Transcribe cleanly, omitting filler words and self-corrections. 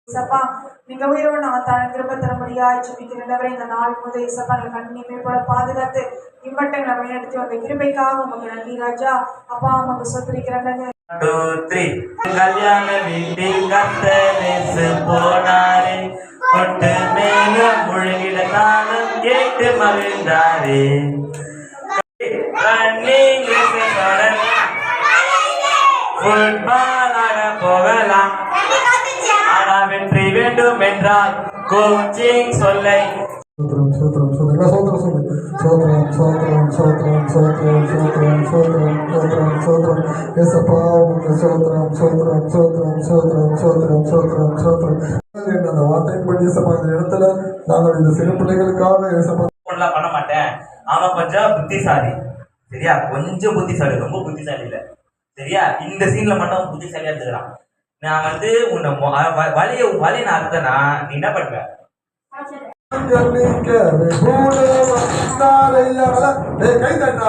ஏசப்பா நீங்க உயிரோடு நான் திரும்ப தரும்படியாய் ஜெபிக்கிறவரை இந்த நாள் முதல் ஏசப்பா நீங்க கண்ணியமே போல பாதுகாத்து இம்மட்டங்களை வழிநடத்தி வந்த கிருபைக்காக உங்களுக்கு நன்றி ராஜா. அப்பா உங்களுக்கு சொத்திருக்கிறேன். 2 3 கல்யாண வீட்டில் கத்தரேசு போனாரே, கொட்டு மேல முழுகிட நானும் கேட்டு மகிழ்ந்தாரே. ஃபுட்பால் ஆட போகலாம், ஆனா வெற்றி வேண்டும் என்றால் கோச்சிங் சொல்லை. பண்ண மாட்டேன். அவன் கொஞ்சம் புத்திசாலி, சரியா? கொஞ்சம் புத்திசாலி, ரொம்ப புத்திசாலி இல்ல, சரியா? இந்த சீன்ல மட்டும் புத்திசாலியா எடுத்துக்கிறான். நான் வந்து உன்னை வழியை நான் அறுத்தனா நீ என்ன பண்ணுவ? கை தட்டா